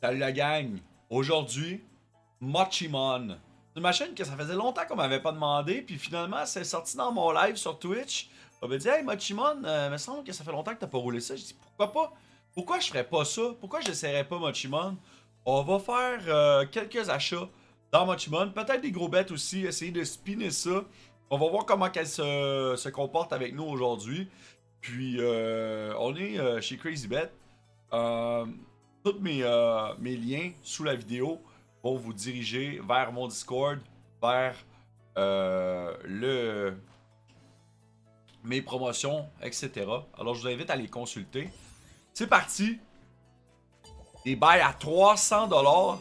Salut la gang! Aujourd'hui, Mochimon. C'est une machine que ça faisait longtemps qu'on m'avait pas demandé, puis finalement, c'est sorti dans mon live sur Twitch. On m'a dit, hey Mochimon, me semble que ça fait longtemps que t'as pas roulé ça. J'ai dit, pourquoi pas? Pourquoi je ferais pas ça? Pourquoi j'essaierais pas Mochimon? On va faire quelques achats dans Mochimon, peut-être des gros bêtes aussi, essayer de spinner ça. On va voir comment qu'elle se comporte avec nous aujourd'hui. Puis, on est chez CrazyBet. Euh, Tous mes liens sous la vidéo vont vous diriger vers mon Discord, vers mes promotions, etc. Alors, je vous invite à les consulter. C'est parti! Des bails à 300$.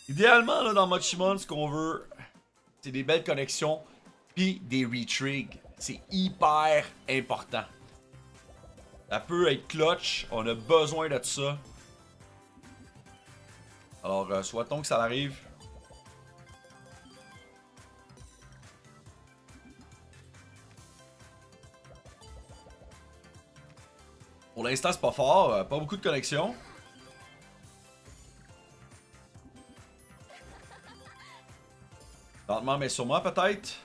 Idéalement, là, dans Mochimon, ce qu'on veut, c'est des belles connexions puis des retrigs. C'est hyper important. Ça peut être clutch, on a besoin de ça. Alors, souhaitons que ça arrive. Pour l'instant, c'est pas fort, pas beaucoup de connexion. Lentement, mais sûrement, peut-être.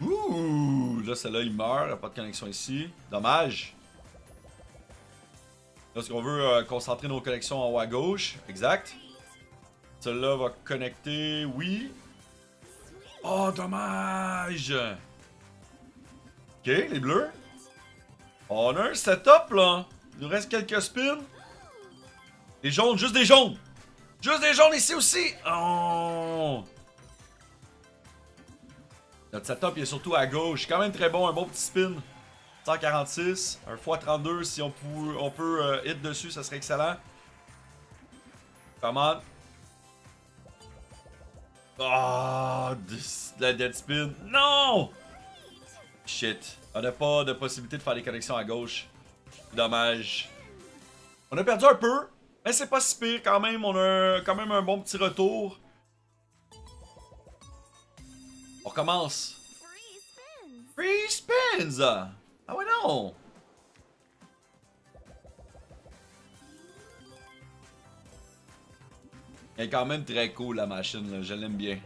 Ouh! Là, celle-là, il meurt, pas de connexion ici. Dommage. Là, ce qu'on veut concentrer nos connexions en haut à gauche. Exact. Celle-là va connecter, oui. Oh, dommage! Ok, les bleus. On a un setup, là. Il nous reste quelques spins. Les jaunes, juste des jaunes. Juste des jaunes ici aussi. Oh! Notre setup, il est surtout à gauche. Quand même très bon, un bon petit spin. 146, un x32, si on peut hit dessus, ça serait excellent. Come on. Ah, la dead spin. Non! Shit. On n'a pas de possibilité de faire des connexions à gauche. Dommage. On a perdu un peu, mais c'est pas si pire quand même. On a quand même un bon petit retour. On recommence. Free spins! Ah ouais non! Elle est quand même très cool la machine, là. Je l'aime bien.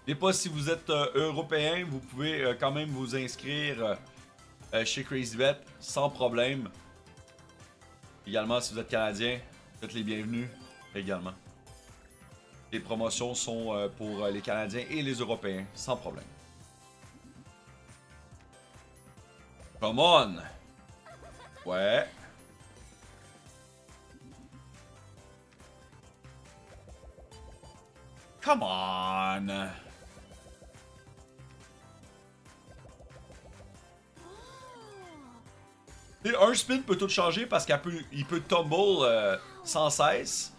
Et pas si vous êtes européen, vous pouvez quand même vous inscrire chez CrazyBet sans problème. Également, si vous êtes canadien, vous êtes les bienvenus également. Les promotions sont pour les Canadiens et les Européens, sans problème. Come on! Ouais. Come on! Et un spin peut tout changer parce qu'il peut tumble sans cesse.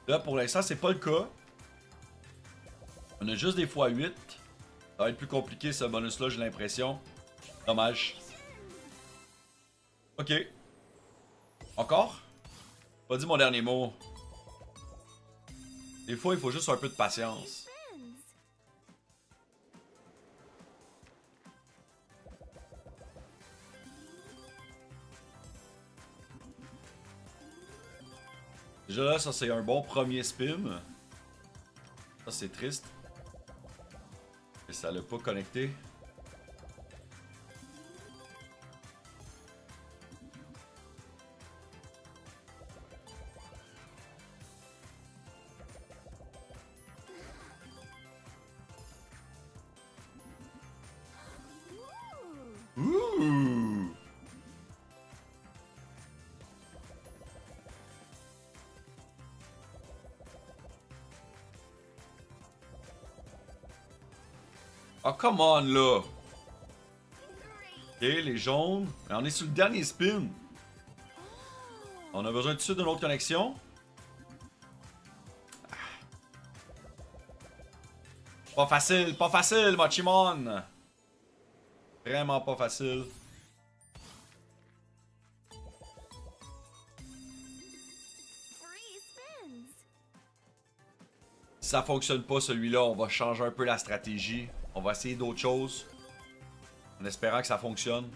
Là, pour l'instant, c'est pas le cas. On a juste des x8. Ça va être plus compliqué ce bonus-là, j'ai l'impression. Dommage. Ok. Encore? Pas dit mon dernier mot. Des fois, il faut juste un peu de patience. Déjà là, ça c'est un bon premier spin. Ça c'est triste. Et ça l'a pas connecté. Ouh! Oh, come on, là! Ok, les jaunes. On est sur le dernier spin. On a besoin tout de suite d'une autre connexion. Pas facile, Mochimon! Vraiment pas facile. Si ça fonctionne pas celui-là, on va changer un peu la stratégie. On va essayer d'autres choses. En espérant que ça fonctionne.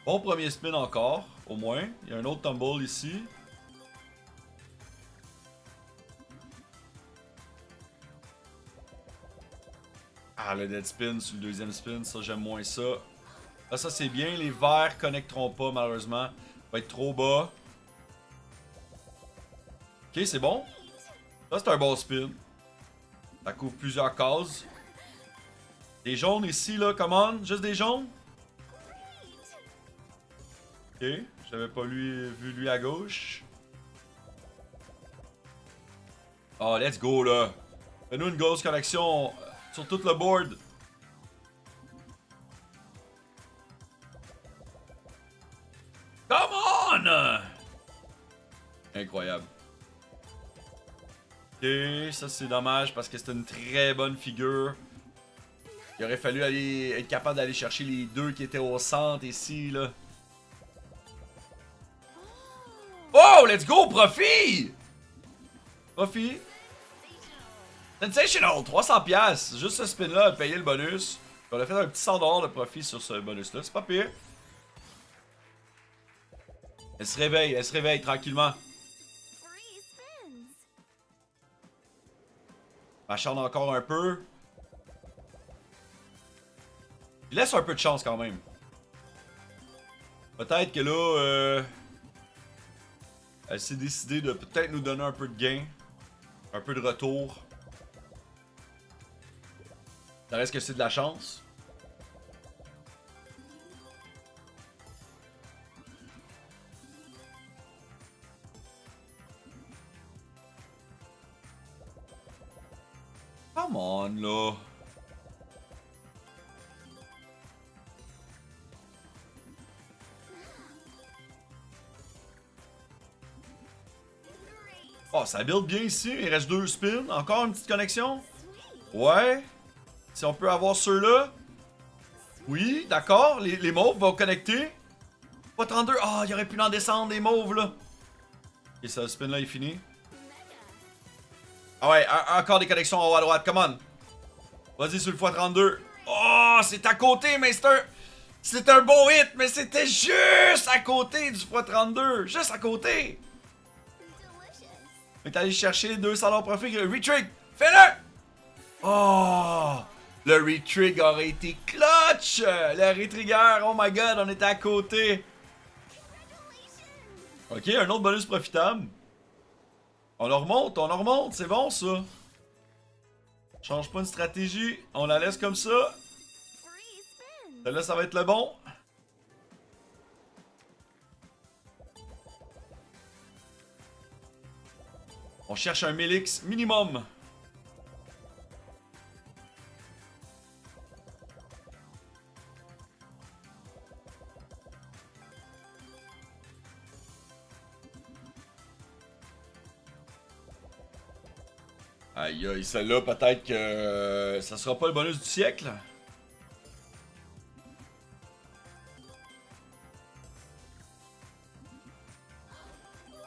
Bon premier spin encore, au moins. Il y a un autre tumble ici. Ah, le dead spin sur le deuxième spin, ça j'aime moins ça. Là, ça c'est bien, les verts connecteront pas malheureusement. Va être trop bas. Ok, c'est bon. Ça c'est un bon spin. Ça couvre plusieurs cases. Des jaunes ici, là, come on, juste des jaunes. Ok, j'avais pas vu lui à gauche. Oh, let's go là. Fais-nous une grosse connexion sur tout le board. Come on! Incroyable. Ok, ça c'est dommage parce que c'était une très bonne figure. Il aurait fallu être capable d'aller chercher les deux qui étaient au centre ici, là. Oh, let's go, profit! Profit. Sensational, 300$. Juste ce spin-là a payé le bonus. On a fait un petit 100$ de profit sur ce bonus-là. C'est pas pire. Elle se réveille tranquillement. M'acharne encore un peu. Il laisse un peu de chance quand même. Peut-être que là, elle s'est décidée de peut-être nous donner un peu de gain. Un peu de retour. Ça reste que c'est de la chance. Come on, là. Oh, ça build bien ici. Il reste 2 spins. Encore une petite connexion. Ouais. Si on peut avoir ceux-là. Oui, d'accord. Les mauves vont connecter. Pas 32. Ah, il aurait pu en descendre des mauves, là. Ok, ça, le spin-là est fini. Ah ouais, encore des connexions en haut à droite. Come on. Vas-y sur le x32. Oh, c'est à côté, mais c'est un beau hit, mais c'était juste à côté du x32. Juste à côté. On est allé chercher 200$ profit. Retrig. Fais-le. Oh. Le retrig aurait été clutch. Le retrigger. Oh my god, on était à côté. Ok, un autre bonus profitable. On en remonte, c'est bon ça. Change pas une stratégie, on la laisse comme ça. Celle-là, ça va être le bon. On cherche un Melix minimum. Aïe aïe, celle-là, peut-être que ça sera pas le bonus du siècle.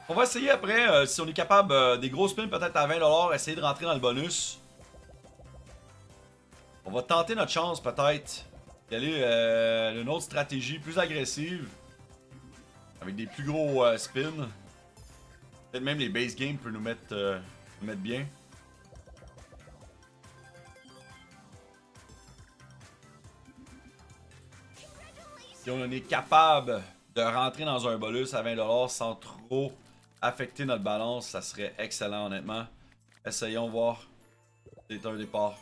On va essayer après, si on est capable, des gros spins peut-être à 20$, essayer de rentrer dans le bonus. On va tenter notre chance peut-être. Y aller une autre stratégie plus agressive. Avec des plus gros spins. Peut-être même les base games peuvent nous mettre bien. Si on est capable de rentrer dans un bonus à 20$ sans trop affecter notre balance, ça serait excellent honnêtement. Essayons voir. C'est un départ.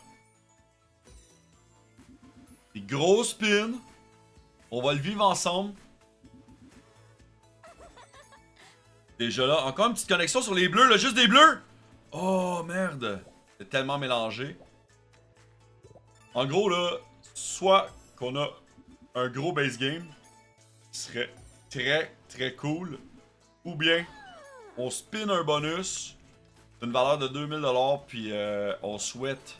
Des gros spins. On va le vivre ensemble. Déjà là, encore une petite connexion sur les bleus, là, juste des bleus! Oh merde! C'est tellement mélangé. En gros là, soit qu'on a un gros base game, qui serait très très cool, ou bien on spin un bonus d'une valeur de 2000$, puis on souhaite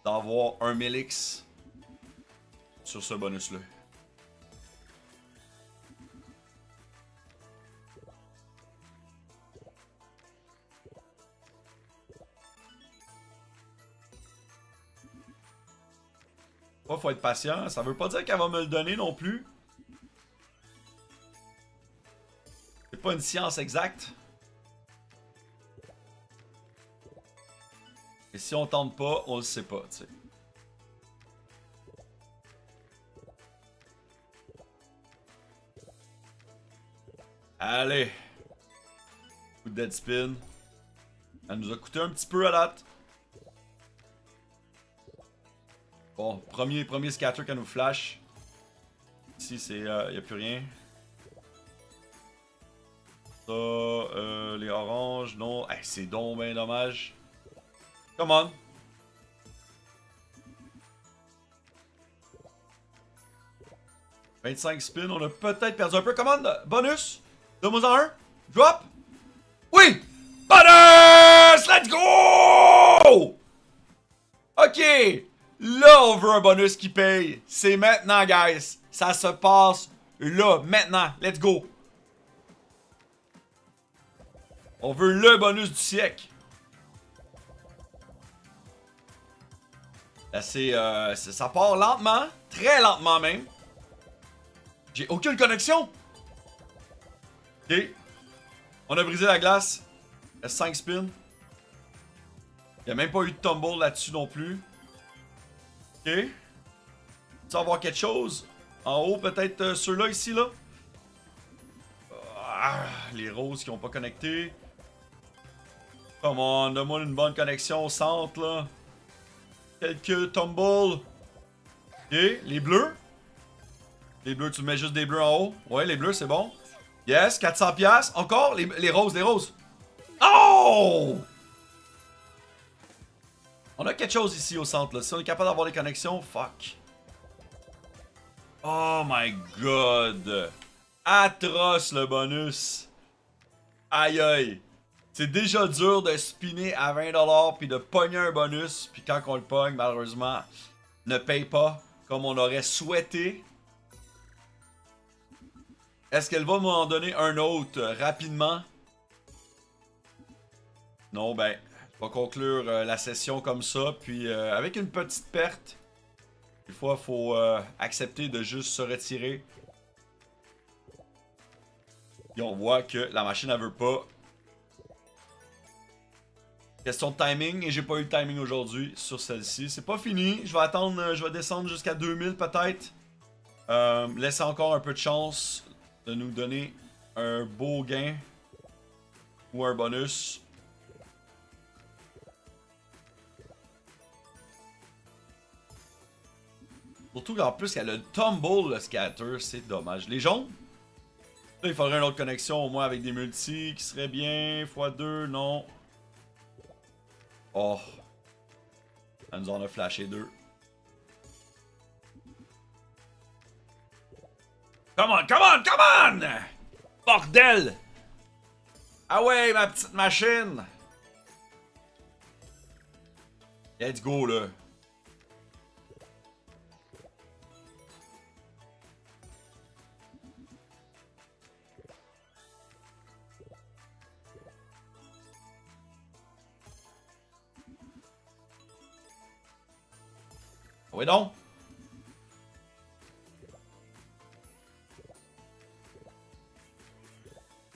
d'avoir un Melix sur ce bonus là. Faut être patient, ça veut pas dire qu'elle va me le donner non plus. peut-être pas une science exacte. Et si on tente pas, on le sait pas, tu sais. Allez. Coup de dead spin. Elle nous a coûté un petit peu à date. Bon, premier scatter qu'elle nous flash. Ici, c'est. Y a plus rien. Ça, les oranges, non. Hey, c'est donc ben dommage. Come on. « 25 spins, on a peut-être perdu un peu. Commande, bonus. Donne-moi un. Drop. Oui! Bonus! Let's go! Ok. Là, on veut un bonus qui paye. C'est maintenant, guys. Ça se passe là, maintenant. Let's go. On veut le bonus du siècle. Là, ça part lentement. Très lentement, même. J'ai aucune connexion. Ok. On a brisé la glace. Il reste 5 spins. Il n'y a même pas eu de tumble là-dessus non plus. Ok. Tu vas avoir quelque chose? En haut, peut-être ceux-là ici, là. Ah, les roses qui n'ont pas connecté. Come on, donne-moi une bonne connexion au centre, là. Quelques tumbles. Ok, les bleus. Les bleus, tu mets juste des bleus en haut. Ouais, les bleus, c'est bon. Yes, 400$. Encore, les roses, les roses. Oh! On a quelque chose ici au centre, là. Si on est capable d'avoir des connexions, fuck. Oh my god. Atroce le bonus. Aïe aïe. C'est déjà dur de spinner à 20$ puis de pogner un bonus. Puis quand on le pogne, malheureusement, ne paye pas comme on aurait souhaité. Est-ce qu'elle va m'en donner un autre rapidement? Non, ben, je vais conclure la session comme ça. Puis avec une petite perte. Des fois, il faut accepter de juste se retirer. Et on voit que la machine, elle veut pas. Question de timing, et j'ai pas eu le timing aujourd'hui sur celle-ci. C'est pas fini, je vais attendre, je vais descendre jusqu'à 2000 peut-être. Laisser encore un peu de chance de nous donner un beau gain. Ou un bonus. Surtout qu'en plus, elle a le tumble, le scatter, c'est dommage. Les jaunes? Là, il faudrait une autre connexion, au moins avec des multis, qui serait bien. x2, non. Oh. Elle nous en a flashé deux. Come on, come on, come on! Bordel! Ah ouais, ma petite machine! Let's go, là. Oui donc.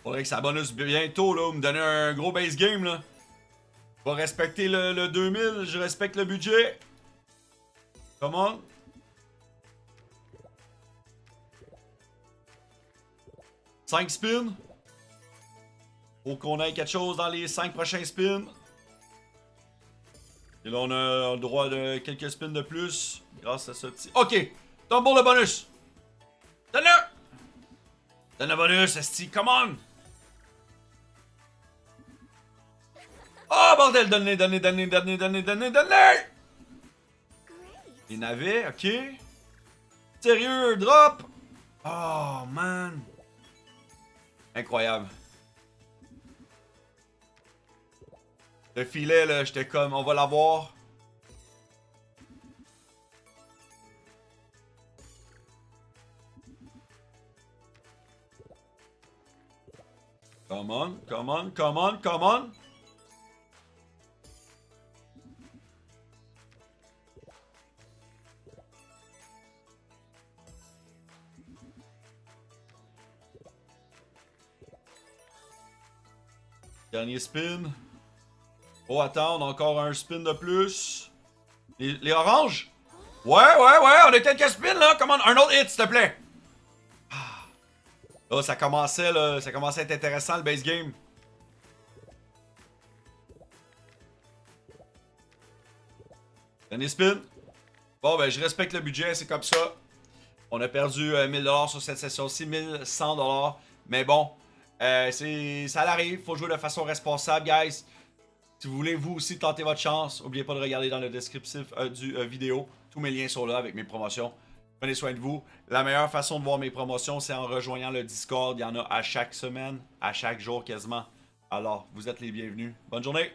Faudrait que ça bonus bientôt, là, me donner un gros base game, là. Je vais respecter le 2000, je respecte le budget. Come on. Cinq spins. Faut qu'on ait quelque chose dans les 5 prochains spins. Et là, on a le droit de quelques spins de plus. Grâce à ce petit... Ok! Tumble le bonus! Donne-le! Donne le bonus, esti, come on! Oh, bordel! Donne-le, donne-le, donne-le, donne-le, donne-le, donne-le, donne-le! Les navets, ok. Sérieux, drop! Oh, man! Incroyable. Le filet, là, j'étais comme, on va l'avoir. Come on, come on, come on, come on. Dernier spin. Oh, attends, on a encore un spin de plus. Les oranges? Ouais, on a quelques spins là. Comment un autre hit, s'il te plaît. Là, ça commençait à être intéressant le base game. Dernier spin. Bon, ben, je respecte le budget, c'est comme ça. On a perdu 1000$ sur cette session-ci, 1100$. Mais bon, ça arrive, faut jouer de façon responsable, guys. Si vous voulez vous aussi tenter votre chance, n'oubliez pas de regarder dans le descriptif du vidéo. Tous mes liens sont là avec mes promotions. Prenez soin de vous. La meilleure façon de voir mes promotions, c'est en rejoignant le Discord. Il y en a à chaque semaine, à chaque jour quasiment. Alors, vous êtes les bienvenus. Bonne journée!